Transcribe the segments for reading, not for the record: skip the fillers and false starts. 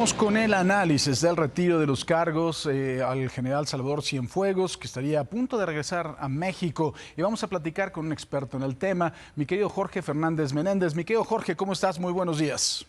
Vamos con el análisis del retiro de los cargos al general Salvador Cienfuegos, que estaría a punto de regresar a México. Y vamos a platicar con un experto en el tema, mi querido Jorge Fernández Menéndez. Mi querido Jorge, ¿cómo estás? Muy buenos días.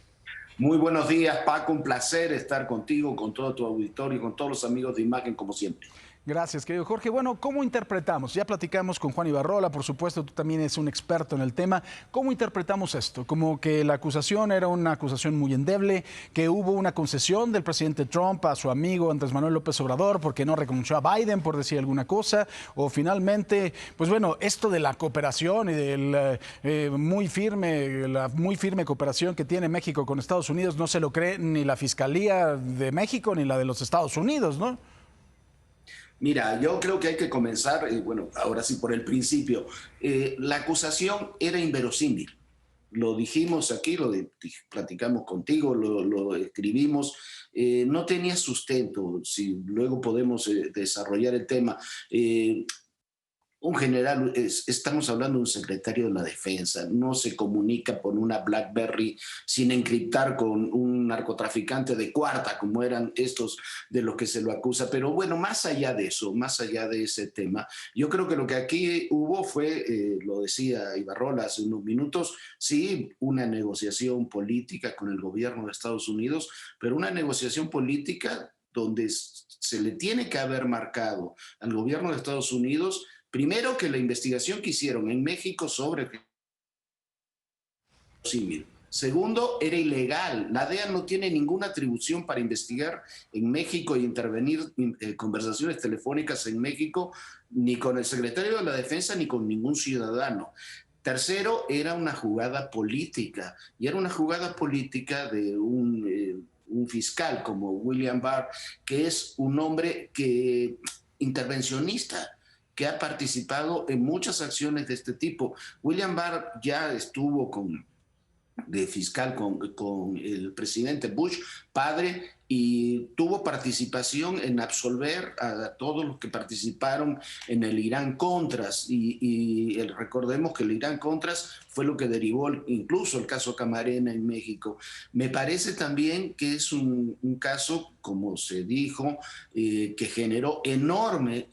Muy buenos días, Paco. Un placer estar contigo, con todo tu auditorio y con todos los amigos de Imagen, como siempre. Gracias, querido Jorge. Bueno, ¿cómo interpretamos? Ya platicamos con Juan Ibarrola, por supuesto, tú también eres un experto en el tema. ¿Cómo interpretamos esto? Como que la acusación era una acusación muy endeble, que hubo una concesión del presidente Trump a su amigo Andrés Manuel López Obrador porque no reconoció a Biden, por decir alguna cosa, o finalmente, pues bueno, esto de la cooperación y del la muy firme cooperación que tiene México con Estados Unidos no se lo cree ni la Fiscalía de México ni la de los Estados Unidos, ¿no? Mira, yo creo que hay que comenzar, bueno, ahora sí por el principio. La acusación era inverosímil. Lo dijimos aquí, platicamos contigo, lo escribimos. No tenía sustento. Si luego podemos desarrollar el tema. Un general, estamos hablando de un secretario de la defensa, no se comunica por una BlackBerry sin encriptar con un narcotraficante de cuarta, como eran estos de los que se lo acusa. Pero bueno, más allá de eso, más allá de ese tema, yo creo que lo que aquí hubo fue, lo decía Ibarrola hace unos minutos, sí, una negociación política con el gobierno de Estados Unidos, pero una negociación política donde se le tiene que haber marcado al gobierno de Estados Unidos. Primero, que la investigación que hicieron en México sobre el civil. Segundo, era ilegal. La DEA no tiene ninguna atribución para investigar en México y intervenir conversaciones telefónicas en México, ni con el secretario de la Defensa ni con ningún ciudadano. Tercero, era una jugada política, y era una jugada política de un fiscal como William Barr, que es un hombre intervencionista, que ha participado en muchas acciones de este tipo. William Barr ya estuvo de fiscal con el presidente Bush, padre, y tuvo participación en absolver a todos los que participaron en el Irán-Contras. Recordemos que el Irán-Contras fue lo que derivó incluso el caso Camarena en México. Me parece también que es un caso, como se dijo, que generó enorme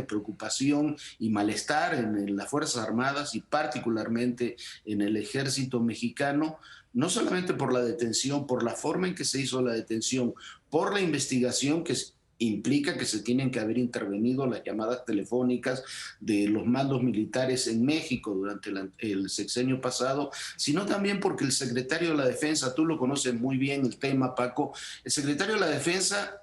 preocupación y malestar en las Fuerzas Armadas y particularmente en el ejército mexicano, no solamente por la detención, por la forma en que se hizo la detención, por la investigación que implica que se tienen que haber intervenido las llamadas telefónicas de los mandos militares en México durante el sexenio pasado, sino también porque el secretario de la Defensa, tú lo conoces muy bien el tema, Paco, el secretario de la Defensa,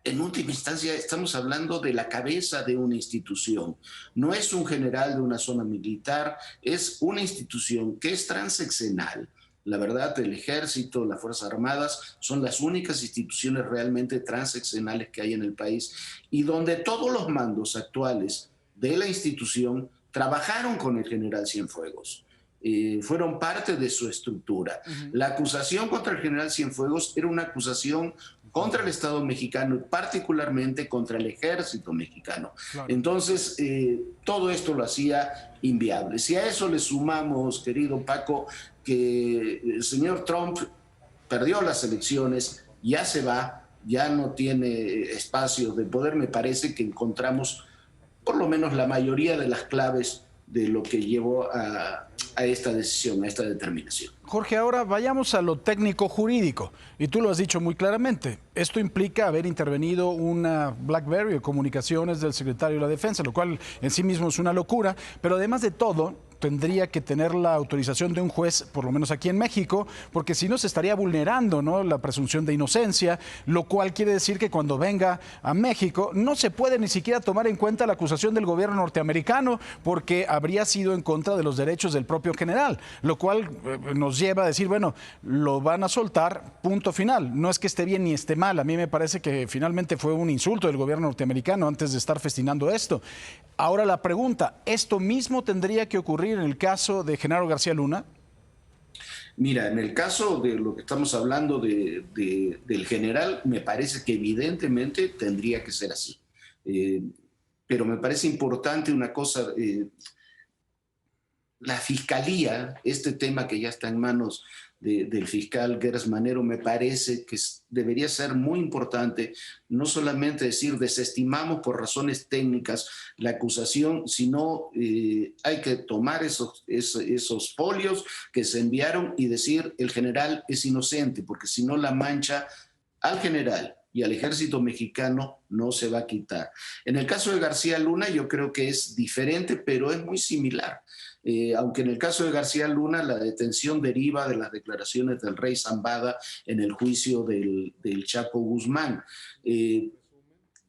en última instancia, estamos hablando de la cabeza de una institución. No es un general de una zona militar, es una institución que es transeccional. La verdad, el Ejército, las Fuerzas Armadas son las únicas instituciones realmente transeccionales que hay en el país, y donde todos los mandos actuales de la institución trabajaron con el general Cienfuegos. Fueron parte de su estructura. Uh-huh. La acusación contra el general Cienfuegos era una acusación contra el Estado mexicano y particularmente contra el ejército mexicano. Claro. Entonces, todo esto lo hacía inviable. Si a eso le sumamos, querido Paco, que el señor Trump perdió las elecciones, ya se va, ya no tiene espacio de poder, me parece que encontramos por lo menos la mayoría de las claves de lo que llevó a esta decisión, a esta determinación. Jorge, ahora vayamos a lo técnico jurídico. Y tú lo has dicho muy claramente. Esto implica haber intervenido una BlackBerry o comunicaciones del secretario de la Defensa, lo cual en sí mismo es una locura. Pero además de todo, tendría que tener la autorización de un juez, por lo menos aquí en México, porque si no se estaría vulnerando, ¿no?, la presunción de inocencia, lo cual quiere decir que cuando venga a México no se puede ni siquiera tomar en cuenta la acusación del gobierno norteamericano, porque habría sido en contra de los derechos del propio general, lo cual nos lleva a decir, bueno, lo van a soltar, punto final. No es que esté bien ni esté mal, a mí me parece que finalmente fue un insulto del gobierno norteamericano antes de estar festinando esto. Ahora la pregunta, ¿esto mismo tendría que ocurrir en el caso de Genaro García Luna? Mira, en el caso de lo que estamos hablando del general, me parece que evidentemente tendría que ser así. Pero me parece importante una cosa, la fiscalía, este tema que ya está en manos del fiscal Gers Manero, me parece que debería ser muy importante no solamente decir desestimamos por razones técnicas la acusación, sino hay que tomar esos folios que se enviaron y decir el general es inocente, porque si no la mancha al general y al ejército mexicano no se va a quitar. En el caso de García Luna yo creo que es diferente, pero es muy similar. Aunque en el caso de García Luna la detención deriva de las declaraciones del rey Zambada en el juicio del Chapo Guzmán.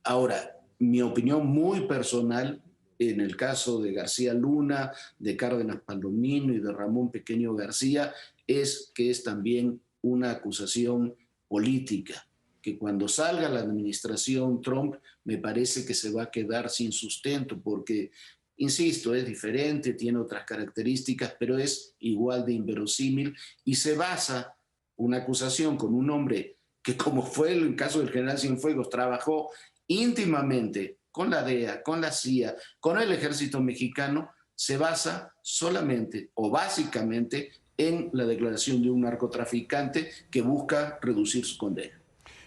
Ahora, mi opinión muy personal, en el caso de García Luna, de Cárdenas Palomino y de Ramón Pequeño García, es que es también una acusación política, que cuando salga la administración Trump me parece que se va a quedar sin sustento porque, insisto, es diferente, tiene otras características, pero es igual de inverosímil y se basa una acusación con un hombre que, como fue el caso del general Cienfuegos, trabajó íntimamente con la DEA, con la CIA, con el ejército mexicano, se basa solamente o básicamente en la declaración de un narcotraficante que busca reducir su condena.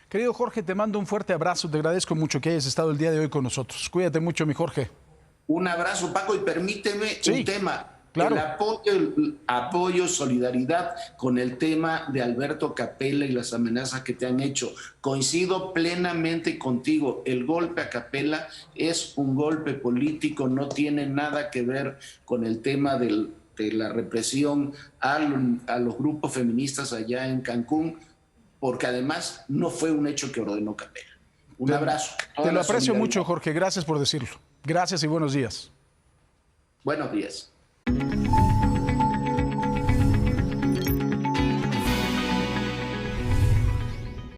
Querido Jorge, te mando un fuerte abrazo, te agradezco mucho que hayas estado el día de hoy con nosotros. Cuídate mucho, mi Jorge. Un abrazo, Paco, y permíteme un tema. Claro. El apoyo, solidaridad con el tema de Alberto Capella y las amenazas que te han hecho. Coincido plenamente contigo. El golpe a Capella es un golpe político, no tiene nada que ver con el tema de la represión a los grupos feministas allá en Cancún, porque además no fue un hecho que ordenó Capella. Un abrazo. Te lo aprecio mucho, Jorge. Gracias por decirlo. Gracias y buenos días. Buenos días.